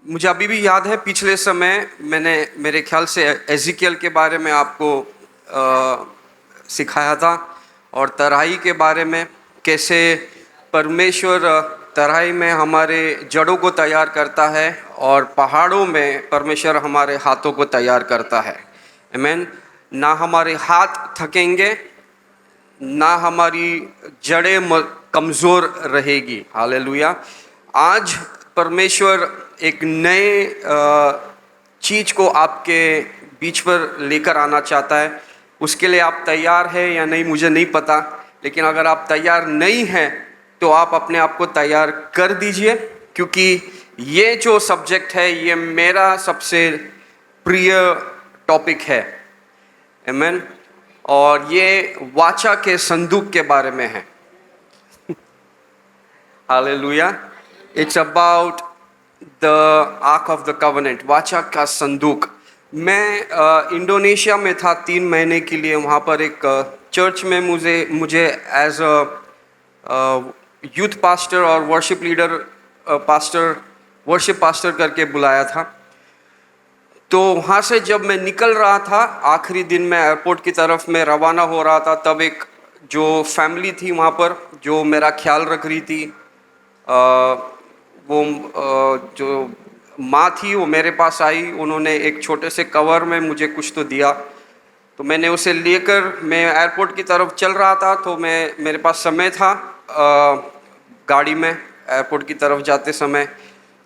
मुझे अभी भी याद है पिछले समय मैंने मेरे ख्याल से एजिकियल के बारे में आपको सिखाया था और तराई के बारे में, कैसे परमेश्वर तराई में हमारे जड़ों को तैयार करता है और पहाड़ों में परमेश्वर हमारे हाथों को तैयार करता है। आमीन। ना हमारे हाथ थकेंगे, ना हमारी जड़ें कमज़ोर रहेगी। हालेलुया। आज परमेश्वर एक नए चीज़ को आपके बीच पर लेकर आना चाहता है। उसके लिए आप तैयार हैं या नहीं मुझे नहीं पता, लेकिन अगर आप तैयार नहीं हैं तो आप अपने आप को तैयार कर दीजिए, क्योंकि ये जो सब्जेक्ट है ये मेरा सबसे प्रिय टॉपिक है। आमीन। और ये वाचा के संदूक के बारे में है। Hallelujah. It's about the arc of the covenant, वाचा का संदूक। मैं इंडोनेशिया में था 3 महीने के लिए। वहाँ पर एक चर्च में मुझे एज अ यूथ पास्टर और वर्शिप लीडर वर्शिप पास्टर करके बुलाया था। तो वहाँ से जब मैं निकल रहा था, आखिरी दिन में एयरपोर्ट की तरफ में रवाना हो रहा था, तब एक जो फैमिली थी वहाँ पर जो मेरा ख्याल रख रही थी, जो माँ थी वो मेरे पास आई। उन्होंने एक छोटे से कवर में मुझे कुछ तो दिया, तो मैंने उसे लेकर मैं एयरपोर्ट की तरफ चल रहा था। तो मेरे पास समय था गाड़ी में एयरपोर्ट की तरफ जाते समय,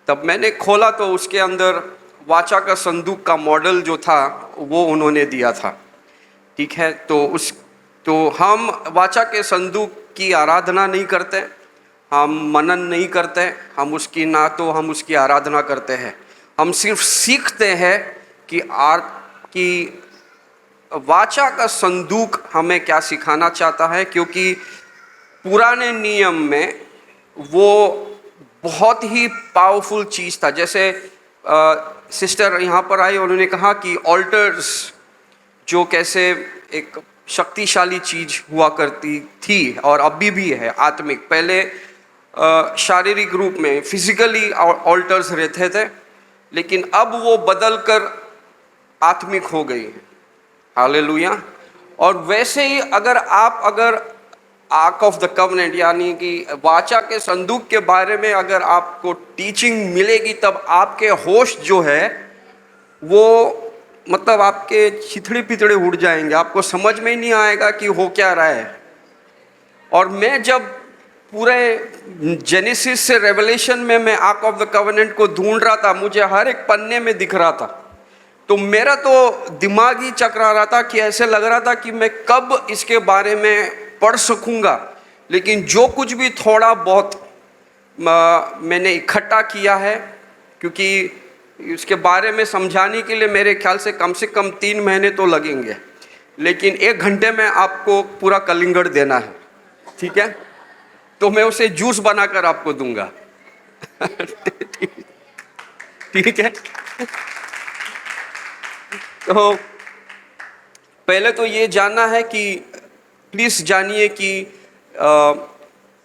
तब मैंने खोला तो उसके अंदर वाचा का संदूक का मॉडल जो था वो उन्होंने दिया था। ठीक है, तो हम वाचा के संदूक की आराधना नहीं करते, हम मनन नहीं करते, हम उसकी आराधना करते हैं। हम सिर्फ सीखते हैं कि वाचा का संदूक हमें क्या सिखाना चाहता है, क्योंकि पुराने नियम में वो बहुत ही पावरफुल चीज़ था। जैसे सिस्टर यहाँ पर आई, उन्होंने कहा कि ऑल्टर्स जो कैसे एक शक्तिशाली चीज़ हुआ करती थी और अभी भी है आत्मिक। पहले शारीरिक रूप में फिजिकली ऑल्टर्स रहते थे, लेकिन अब वो बदल कर आत्मिक हो गई है। हालेलुया। और वैसे ही अगर आर्क ऑफ द कवनेंट यानी कि वाचा के संदूक के बारे में अगर आपको टीचिंग मिलेगी, तब आपके होश जो है वो मतलब आपके छिथड़े पिथड़े उड़ जाएंगे, आपको समझ में ही नहीं आएगा कि हो क्या रहा है। और मैं जब पूरे जेनेसिस से रेवलेशन में मैं आर्क ऑफ द कवेनेंट को ढूंढ रहा था, मुझे हर एक पन्ने में दिख रहा था, तो मेरा तो दिमाग ही चकरा रहा था कि ऐसे लग रहा था कि मैं कब इसके बारे में पढ़ सकूंगा। लेकिन जो कुछ भी थोड़ा बहुत मैंने इकट्ठा किया है, क्योंकि उसके बारे में समझाने के लिए मेरे ख्याल से कम 3 महीने तो लगेंगे, लेकिन 1 घंटे में आपको पूरा कलिंगड़ देना है। ठीक है, तो मैं उसे जूस बनाकर आपको दूंगा। ठीक है। तो पहले तो ये जानना है कि प्लीज़ जानिए कि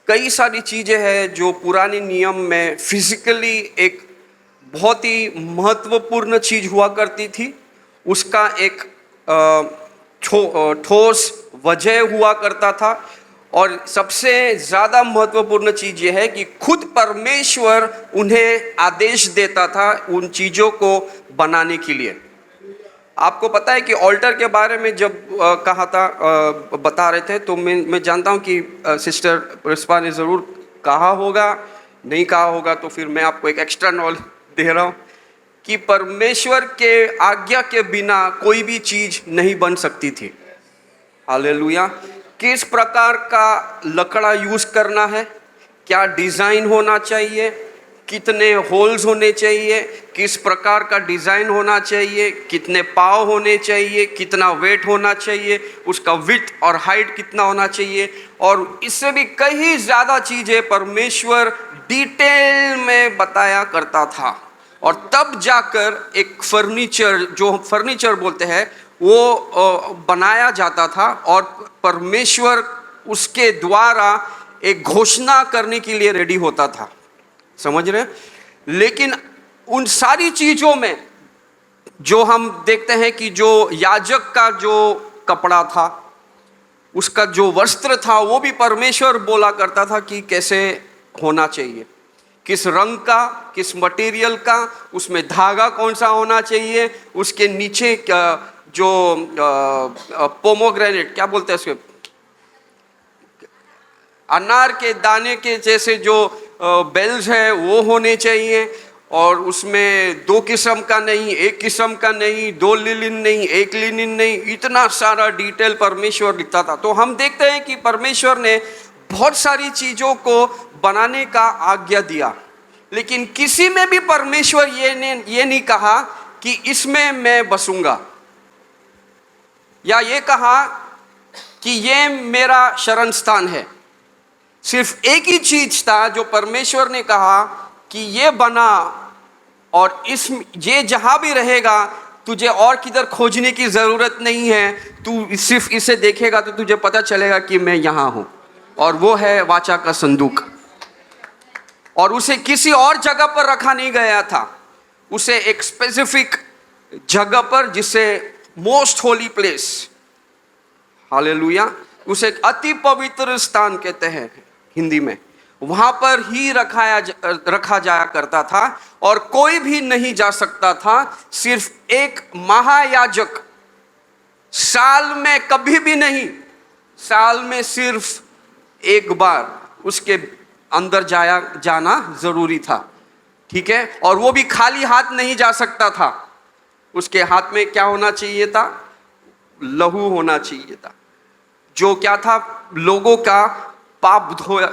कई सारी चीज़ें हैं जो पुराने नियम में फिजिकली एक बहुत ही महत्वपूर्ण चीज़ हुआ करती थी, उसका एक ठोस वजह हुआ करता था। और सबसे ज़्यादा महत्वपूर्ण चीज़ यह है कि खुद परमेश्वर उन्हें आदेश देता था उन चीज़ों को बनाने के लिए। आपको पता है कि ऑल्टर के बारे में जब कहा था बता रहे थे, तो मैं जानता हूं कि सिस्टर रिस्पा ने ज़रूर कहा होगा, नहीं कहा होगा तो फिर मैं आपको एक एक्स्ट्रा नॉलेज दे रहा हूं कि परमेश्वर के आज्ञा के बिना कोई भी चीज़ नहीं बन सकती थी। हालेलुया। किस प्रकार का लकड़ा यूज़ करना है, क्या डिज़ाइन होना चाहिए, कितने होल्स होने चाहिए, किस प्रकार का डिज़ाइन होना चाहिए, कितने पाव होने चाहिए, कितना वेट होना चाहिए, उसका विड्थ और हाइट कितना होना चाहिए, और इससे भी कई ज़्यादा चीज़ें परमेश्वर डिटेल में बताया करता था। और तब जाकर एक फर्नीचर बोलते हैं वो बनाया जाता था, और परमेश्वर उसके द्वारा एक घोषणा करने के लिए रेडी होता था। समझ रहे? लेकिन उन सारी चीजों में जो हम देखते हैं कि जो याजक का जो कपड़ा था, उसका जो वस्त्र था, वो भी परमेश्वर बोला करता था कि कैसे होना चाहिए, किस रंग का, किस मटेरियल का, उसमें धागा कौन सा होना चाहिए, उसके नीचे जो पोमोग्रेनेट क्या बोलते हैं उसके, अनार के दाने के जैसे जो बेल्स है वो होने चाहिए, और उसमें 2 किस्म का नहीं, 1 किस्म का नहीं, 2 लिनिन नहीं, 1 लिनिन नहीं, इतना सारा डिटेल परमेश्वर लिखता था। तो हम देखते हैं कि परमेश्वर ने बहुत सारी चीज़ों को बनाने का आज्ञा दिया, लेकिन किसी में भी परमेश्वर ये नहीं कहा कि इसमें मैं बसूंगा, या ये कहा कि ये मेरा शरण स्थान है। सिर्फ एक ही चीज था जो परमेश्वर ने कहा कि ये बना, और ये जहां भी रहेगा तुझे और किधर खोजने की जरूरत नहीं है, तू सिर्फ इसे देखेगा तो तुझे पता चलेगा कि मैं यहां हूं, और वो है वाचा का संदूक। और उसे किसी और जगह पर रखा नहीं गया था, उसे एक स्पेसिफिक जगह पर, जिसे मोस्ट होली प्लेस, हालेलुया, उसे अति पवित्र स्थान कहते हैं हिंदी में, वहां पर ही रखा जाया करता था, और कोई भी नहीं जा सकता था। सिर्फ एक महायाजक, साल में कभी भी नहीं, साल में सिर्फ एक बार उसके अंदर जाना जरूरी था, ठीक है। और वो भी खाली हाथ नहीं जा सकता था, उसके हाथ में क्या होना चाहिए था, लहू होना चाहिए था, जो क्या था, लोगों का पाप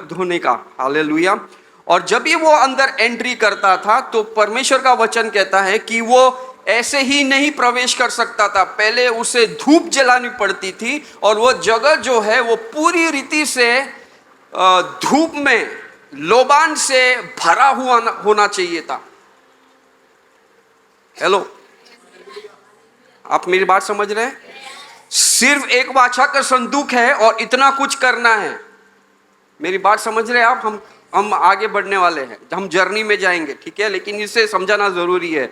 धोने का, हालेलुया। और जब भी वो अंदर एंट्री करता था तो परमेश्वर का वचन कहता है कि वो ऐसे ही नहीं प्रवेश कर सकता था, पहले उसे धूप जलानी पड़ती थी, और वो जगह जो है वो पूरी रीति से धूप में, लोबान से भरा हुआ होना चाहिए था। हेलो, आप मेरी बात समझ रहे हैं? सिर्फ एक वाचा का संदूक है और इतना कुछ करना है। मेरी बात समझ रहे हैं आप? हम आगे बढ़ने वाले हैं, हम जर्नी में जाएंगे, ठीक है, लेकिन इसे समझाना जरूरी है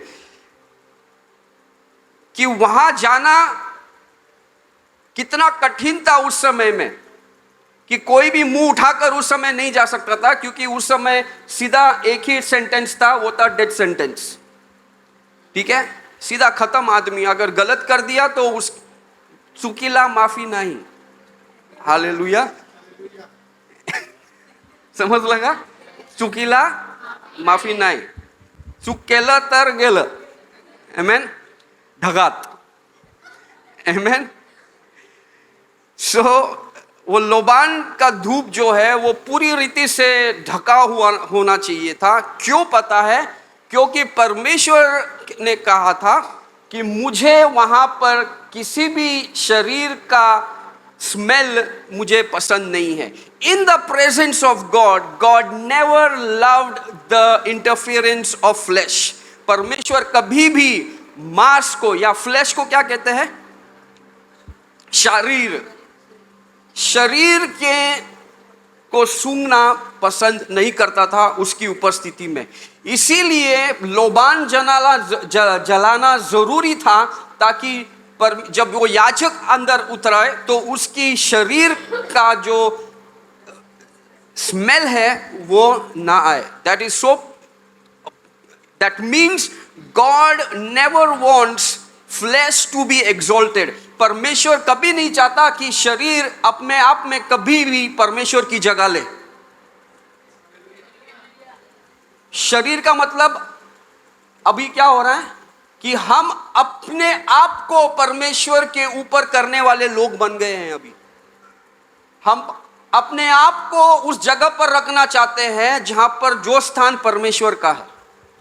कि वहां जाना कितना कठिन था उस समय में, कि कोई भी मुंह उठाकर उस समय नहीं जा सकता था, क्योंकि उस समय सीधा एक ही सेंटेंस था, वो था डेथ सेंटेंस, ठीक है, सीधा खत्म। आदमी अगर गलत कर दिया तो उस चुकीला माफी नहीं, हालेलुया, समझ लगा? चुकीला माफी नाही, चूक केलं तर गेलं, आमेन, ढगात, आमेन। सो वो लोबान का धूप जो है वो पूरी रीति से ढका हुआ होना चाहिए था। क्यों पता है? क्योंकि परमेश्वर ने कहा था कि मुझे वहां पर किसी भी शरीर का स्मेल मुझे पसंद नहीं है। In the presence of God, God never loved the interference of flash. परमेश्वर कभी भी मांस को या फ्लैश को क्या कहते हैं? शरीर के को सूंघना पसंद नहीं करता था उसकी उपस्थिति में। इसीलिए लोबान जलाना जरूरी था, ताकि जब वो याजक अंदर उतरे तो उसकी शरीर का जो स्मेल है वो ना आए। That means God never wants flesh to be exalted. परमेश्वर कभी नहीं चाहता कि शरीर अपने आप में कभी भी परमेश्वर की जगह ले। शरीर का मतलब अभी क्या हो रहा है कि हम अपने आप को परमेश्वर के ऊपर करने वाले लोग बन गए हैं। अभी हम अपने आप को उस जगह पर रखना चाहते हैं जहां पर जो स्थान परमेश्वर का है,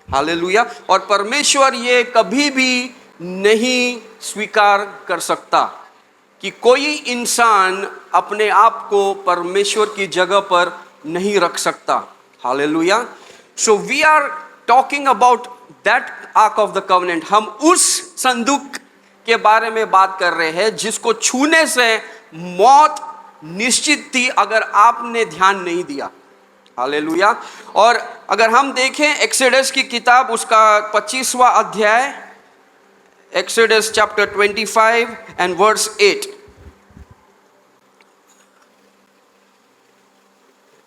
हालेलुया। और परमेश्वर ये कभी भी नहीं स्वीकार कर सकता कि कोई इंसान अपने आप को परमेश्वर की जगह पर नहीं रख सकता, hallelujah. So we are talking about that ark of the covenant. हम उस संदूक के बारे में बात कर रहे हैं जिसको छूने से मौत निश्चित थी अगर आपने ध्यान नहीं दिया, हालेलुया। और अगर हम देखें एक्सोडस की किताब उसका 25वां अध्याय, Exodus chapter 25 and verse 8।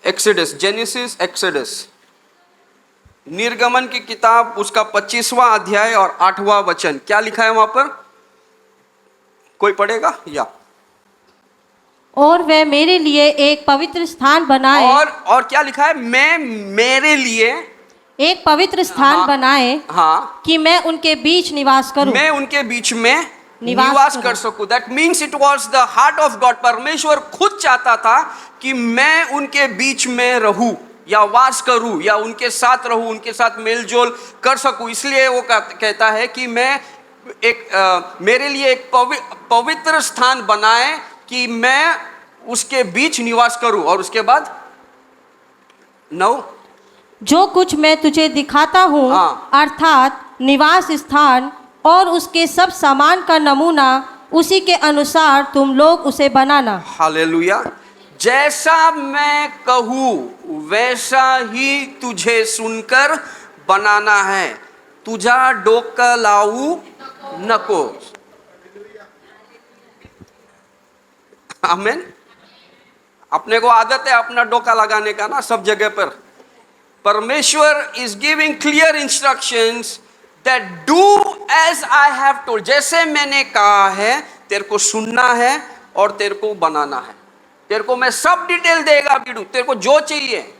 Exodus, Genesis Exodus, निर्गमन की किताब उसका 25वां अध्याय और 8वां वचन, क्या लिखा है वहां पर? कोई पढ़ेगा या? और वह मेरे लिए एक पवित्र स्थान बनाए। और क्या लिखा है? मैं मेरे लिए एक पवित्र स्थान हाँ, बनाए, हाँ, कि मैं उनके बीच निवास करूं। मैं उनके बीच में निवास निवास करूं। कर सकूं। That means it was the heart of God. परमेश्वर खुद चाहता था कि मैं उनके बीच में रहूं या वास करूं या उनके साथ रहूं, उनके साथ मेलजोल कर सकूं। इसलिए वो कहता है कि मैं मेरे लिए एक पवित्र स्थान बनाए कि मैं उसके बीच निवास करूं। और उसके बाद 9, जो कुछ मैं तुझे दिखाता हूँ, हाँ। अर्थात निवास स्थान और उसके सब सामान का नमूना, उसी के अनुसार तुम लोग उसे बनाना। हालेलुया। जैसा मैं कहूँ वैसा ही तुझे सुनकर बनाना है, तुझा डोका लाऊ नको। आमीन। अपने को आदत है अपना डोका लगाने का ना सब जगह पर। परमेश्वर is giving clear instructions that do as I have told. जैसे मैंने कहा है तेरे को सुनना है और तेरे को बनाना है। तेरे को मैं सब डिटेल देगा बीडू, तेरे को जो चाहिए,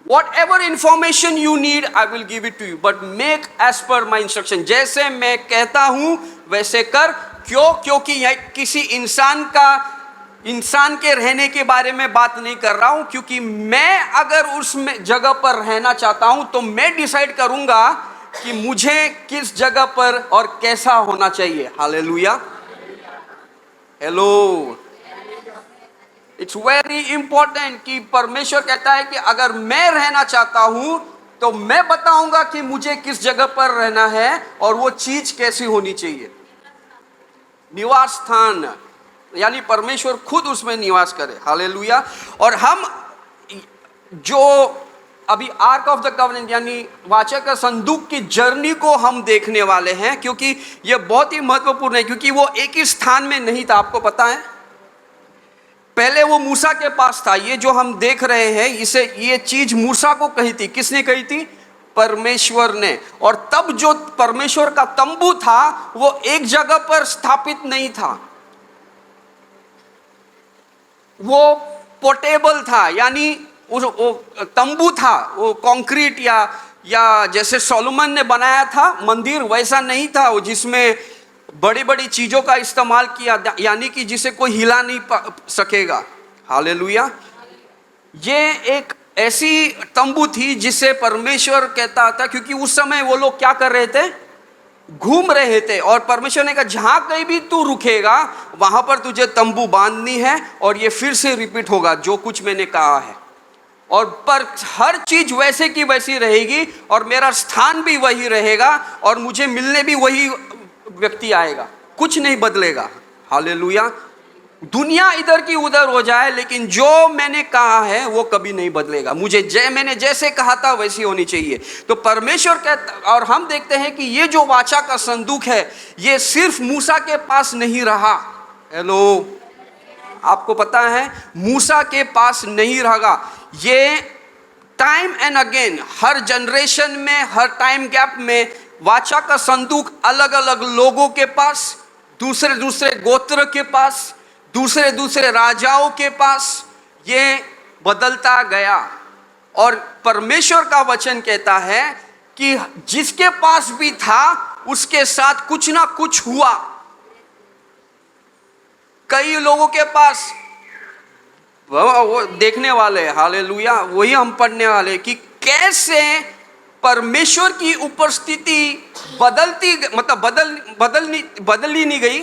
whatever information you need I will give it to you, but make as per my instruction। जैसे मैं कहता हूं वैसे कर। क्यों? क्योंकि यह किसी इंसान के रहने के बारे में बात नहीं कर रहा हूं, क्योंकि मैं अगर उस जगह पर रहना चाहता हूं तो मैं डिसाइड करूंगा कि मुझे किस जगह पर और कैसा होना चाहिए। Hallelujah. Hello. It's very important कि परमेश्वर कहता है कि अगर मैं रहना चाहता हूं तो मैं बताऊंगा कि मुझे किस जगह पर रहना है और वो चीज कैसी होनी चाहिए। निवास स्थान यानी परमेश्वर खुद उसमें निवास करे। हालेलुया। और हम जो अभी आर्क ऑफ द कवनेंट यानी वाचा का संदूक की जर्नी को हम देखने वाले हैं, क्योंकि यह बहुत ही महत्वपूर्ण है, क्योंकि वो एक ही स्थान में नहीं था। आपको पता है पहले वो मूसा के पास था। ये जो हम देख रहे हैं ये चीज मूसा को कही थी। किसने कही थी? परमेश्वर ने। और तब जो परमेश्वर का तंबू था वो एक जगह पर स्थापित नहीं था, वो पोर्टेबल था। यानी वो तंबू था वो कंक्रीट या जैसे सोलोमन ने बनाया था मंदिर वैसा नहीं था वो, जिसमें बड़ी बड़ी चीजों का इस्तेमाल किया, यानी कि जिसे कोई हिला नहीं सकेगा। हालेलुया। ये एक ऐसी तंबू थी जिसे परमेश्वर कहता था, क्योंकि उस समय वो लोग क्या कर रहे थे? घूम रहे थे। और परमेश्वर ने कहा जहां कहीं भी तू रुकेगा वहां पर तुझे तंबू बांधनी है और ये फिर से रिपीट होगा जो कुछ मैंने कहा है। और पर हर चीज वैसे की वैसी रहेगी और मेरा स्थान भी वही रहेगा और मुझे मिलने भी वही व्यक्ति आएगा, कुछ नहीं बदलेगा। हालेलुया। दुनिया इधर की उधर हो जाए लेकिन जो मैंने कहा है वो कभी नहीं बदलेगा। मैंने जैसे कहा था वैसी होनी चाहिए। तो परमेश्वर कहता, और हम देखते हैं कि ये जो वाचा का संदूक है ये सिर्फ मूसा के पास नहीं रहा। हेलो, आपको पता है मूसा के पास नहीं रहा। ये time and again her generation में, हर टाइम गैप में वाचा का संदूक अलग अलग लोगों के पास, दूसरे दूसरे गोत्र के पास, दूसरे दूसरे राजाओं के पास ये बदलता गया। और परमेश्वर का वचन कहता है कि जिसके पास भी था उसके साथ कुछ ना कुछ हुआ। कई लोगों के पास वो देखने वाले, हालेलुया, वही हम पढ़ने वाले कि कैसे परमेश्वर की उपस्थिति बदली नहीं गई।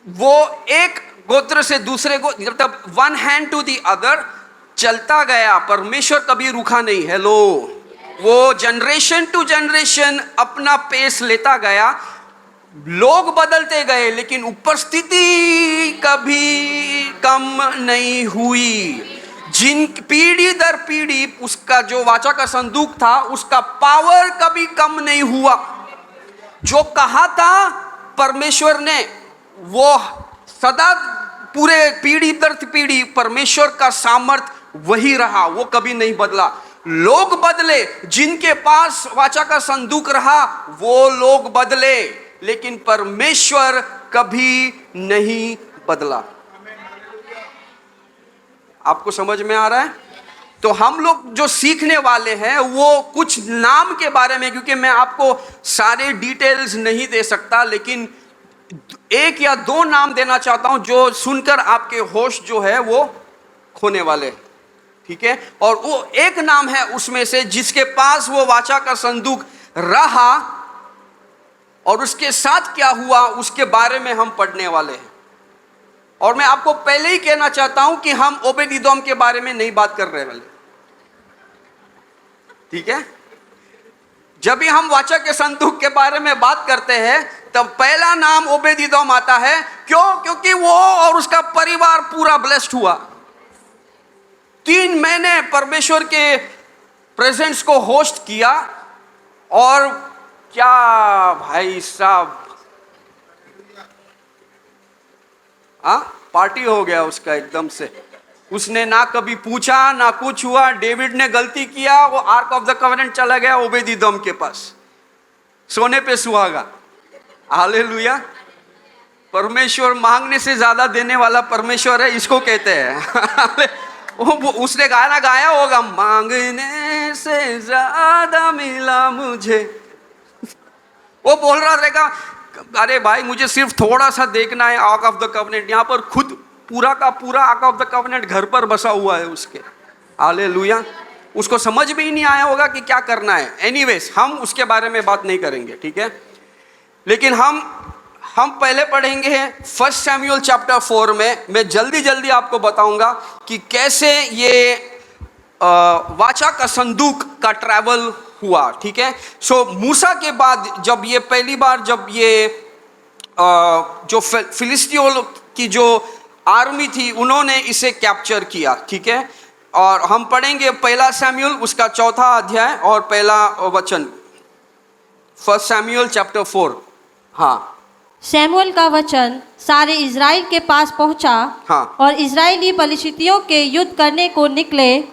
वो एक गोत्र से दूसरे को, मतलब one hand to the other चलता गया। परमेश्वर कभी रुका नहीं। हेलो, वो जनरेशन टू जनरेशन अपना पेस लेता गया। लोग बदलते गए लेकिन उपस्थिति कभी कम नहीं हुई। जिन पीढ़ी दर पीढ़ी उसका जो वाचा का संदूक था उसका पावर कभी कम नहीं हुआ। जो कहा था परमेश्वर ने वो सदा पूरे पीढ़ी दर पीढ़ी परमेश्वर का सामर्थ वही रहा, वो कभी नहीं बदला। लोग बदले, जिनके पास वाचा का संदूक रहा वो लोग बदले, लेकिन परमेश्वर कभी नहीं बदला। आपको समझ में आ रहा है? तो हम लोग जो सीखने वाले हैं वो कुछ नाम के बारे में, क्योंकि मैं आपको सारे डिटेल्स नहीं दे सकता, लेकिन एक या दो नाम देना चाहता हूं जो सुनकर आपके होश जो है वो खोने वाले, ठीक है? और वो एक नाम है उसमें से जिसके पास वो वाचा का संदूक रहा और उसके साथ क्या हुआ उसके बारे में हम पढ़ने वाले हैं। और मैं आपको पहले ही कहना चाहता हूं कि हम ओबेद-एदोम के बारे में नहीं बात कर रहे वाले, ठीक है? जब भी हम वाचा के संदूक के बारे में बात करते हैं तब पहला नाम ओबेद-एदोम आता है। क्यों? क्योंकि वो और उसका परिवार पूरा ब्लेस्ड हुआ। 3 महीने परमेश्वर के प्रेजेंस को होस्ट किया और क्या भाई साहब, पार्टी हो गया उसका एकदम से। उसने ना कभी पूछा ना कुछ हुआ। डेविड ने गलती किया, वो आर्क ऑफ द कवेनेंट चला गया ओबेद-एदोम के पास, सोने पे सुहागा। हालेलुया। परमेश्वर मांगने से ज्यादा देने वाला परमेश्वर है, इसको कहते हैं। उसने गाना गाया होगा, मांगने से ज्यादा मिला मुझे। वो बोल रहा रहेगा, अरे भाई मुझे सिर्फ थोड़ा सा देखना है आर्क ऑफ द कवेनेंट। यहाँ पर खुद पूरा का पूरा आर्क ऑफ द कवेनेंट घर पर बसा हुआ है उसके। हालेलुया। उसको समझ भी नहीं आया होगा कि क्या करना है। एनीवेज, हम उसके बारे में बात नहीं करेंगे, ठीक है? लेकिन हम पहले पढ़ेंगे 1 शमूएल चैप्टर 4 में। मैं जल्दी आपको बताऊंगा कि कैसे ये वाचा का संदूक का ट्रैवल हुआ, ठीक है? सो मूसा के बाद जब ये पहली बार जब ये जो फिलिस्तियों की जो आर्मी थी उन्होंने इसे कैप्चर किया, ठीक है? और हम पढ़ेंगे 1 शमूएल उसका 4 अध्याय और पहला वचन, 1 शमूएल चैप्टर 4। हाँ, शमूएल का वचन सारे इज़राइल के पास पहुंचा। हाँ। और इज़राइली पलिश्तियों के युद्ध करने को निकले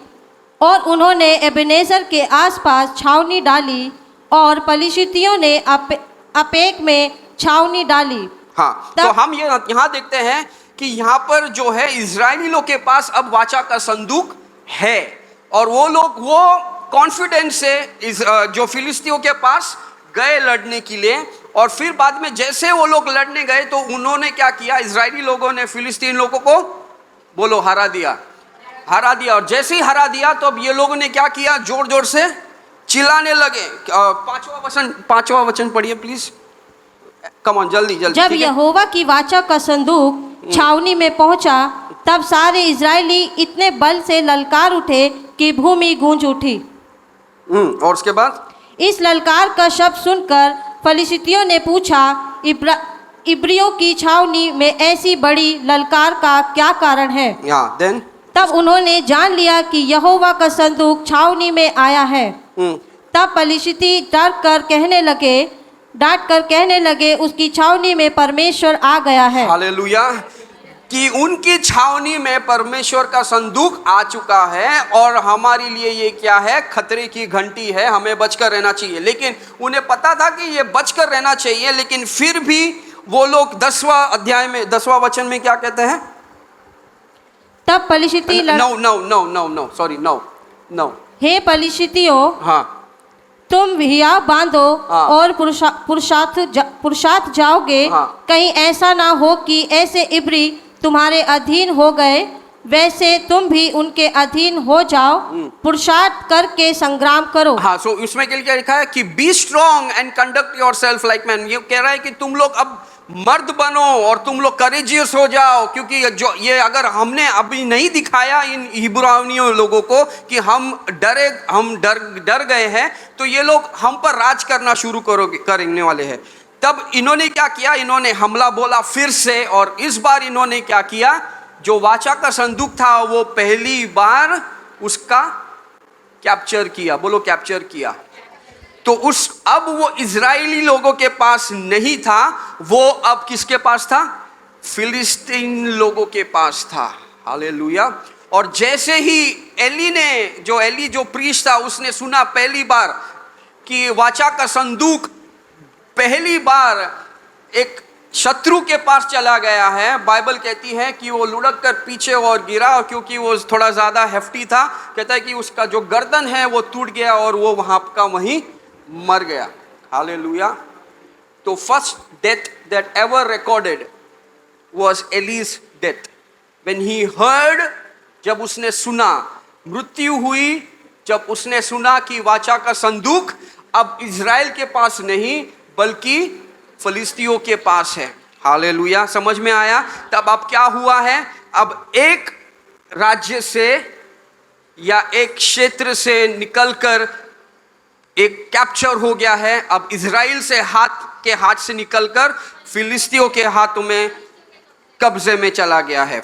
और उन्होंने एबेनेजर के आसपास छावनी डाली और पलिश्तियों ने अपेक में छावनी डाली। हाँ, तो हम ये यहाँ देखते हैं कि यहाँ पर जो है इजरायली लोग के पास अब वाचा का संदूक है और वो लोग वो कॉन्फिडेंस से जो फिलिस्तियों के पास गए लड़ने के लिए। और फिर बाद में जैसे वो लोग लड़ने गए तो उन्होंने क्या किया, इजरायली लोगों ने फिलिस्तीन लोगों को बोलो हरा दिया। और जैसे ही हरा दिया तो अब ये लोगों ने क्या किया, जोर जोर से चिल्लाने लगे। 5वां वचन पढ़िए प्लीज, कम ऑन, जल्दी। जब यहोवा की वाचा का संदूक छावनी में पहुंचा तब सारे इजरायली इतने बल से ललकार उठे कि भूमि गूंज उठी। और उसके बाद इस ललकार का शब्द सुनकर फलिस्तियों ने पूछा, इब्रियों की छावनी में ऐसी बड़ी ललकार का क्या कारण है? देन तब उन्होंने जान लिया कि यहोवा का संदूक छावनी में आया है। तब फलिस्ती डांट कर कहने लगे उसकी छावनी में परमेश्वर आ गया है। हालेलुया। कि उनकी छावनी में परमेश्वर का संदूक आ चुका है और हमारे लिए ये क्या है, खतरे की घंटी है, हमें बचकर रहना चाहिए। लेकिन उन्हें पता था कि ये बचकर रहना चाहिए, लेकिन फिर भी वो लोग 10वां अध्याय में 10वां वचन में क्या कहते हैं? तब फलिस्ती नौ हे फलिस्तियों, हाँ, तुम हियाव बांधो हाँ। और पुरुषार्थ जाओगे। हाँ। कहीं ऐसा ना हो कि ऐसे इब्री तुम्हारे अधीन हो गए वैसे तुम भी उनके अधीन हो जाओ। पुरुषार्थ करके संग्राम करो। हाँ, सो इसमें क्या लिखा है कि be strong and conduct your self like man. ये कह रहा है कि तुम लोग अब मर्द बनो और तुम लोग करेजियस हो जाओ, क्योंकि जो ये अगर हमने अभी नहीं दिखाया इन इब्रानियों लोगों को कि हम डर गए हैं तो ये लोग हम पर राज करना शुरू करने वाले हैं। तब इन्होंने क्या किया, इन्होंने हमला बोला फिर से, और इस बार इन्होंने क्या किया, जो वाचा का संदूक था वो पहली बार उसका कैप्चर किया, बोलो कैप्चर किया। तो अब वो इजरायली लोगों के पास नहीं था, वो अब किसके पास था? फिलिस्तीन लोगों के पास था। हालेलुया। और जैसे ही एली जो प्रीस्ट था उसने सुना पहली बार कि वाचा का संदूक पहली बार एक शत्रु के पास चला गया है, बाइबल कहती है कि वो लुढ़क कर पीछे और गिरा, और क्योंकि वो थोड़ा ज़्यादा हेफ्टी था, कहता है कि उसका जो गर्दन है वो टूट गया और वो वहाँ का वहीं मर गया। हालेलुया। तो first death that ever recorded was allies death. When he heard, जब उसने सुना, मृत्यु हुई जब उसने सुना कि वाचा का संदूक अब इज़राइल के पास नहीं बल्कि फिलिस्तियों के पास है। हालेलुया। समझ में आया? तब अब क्या हुआ है? अब एक राज्य से या एक क्षेत्र से निकलकर एक कैप्चर हो गया है, अब इज़राइल से हाथ से निकलकर फिलिस्तियों के हाथों में कब्जे में चला गया है।